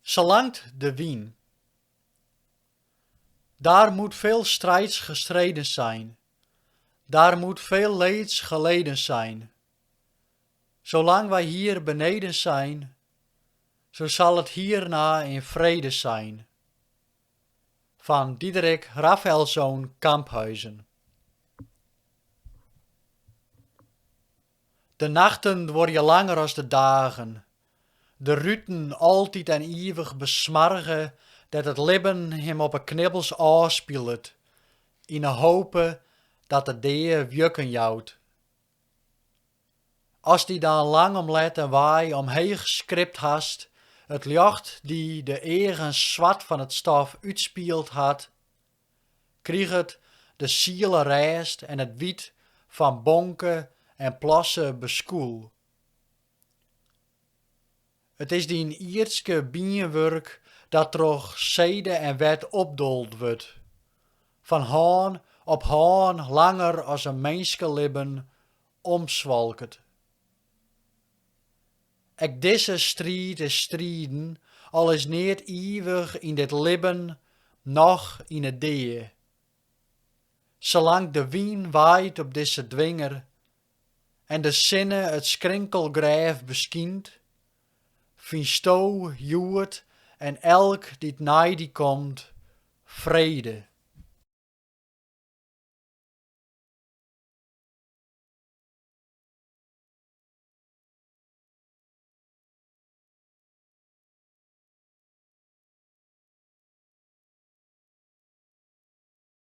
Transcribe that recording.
Zolangt de wien. Daar moet veel strijds gestreden zijn. Daar moet veel leeds geleden zijn. Zolang wij hier beneden zijn, zo zal het hierna in vrede zijn. Van Diederik Rafaelszoon Kamphuizen. De nachten worden langer als de dagen. De ruten altijd en eeuwig besmargen, dat het libben hem op een knibbels afspeelt, in de hope dat de dee wjukken jouwt. Als die dan lang omlet en waai omheen skript hast, het licht die de eigen zwart van het stof uitspielt had, krieg het de ziele rijst en het wiet van bonken en plassen beskoel. Het is die iertske bienenwerk dat toch zede en wet opdold wordt. Van haan op haan langer als een menschelibben omzwalket. Ek disse strijd is strijden, al is niet eeuwig in dit libben, noch in het dee. Zolang de wien waait op disse dwinger, en de zinne het skrinkelgrijf beschient, vind sto, joert en elk die naai die komt, vrede.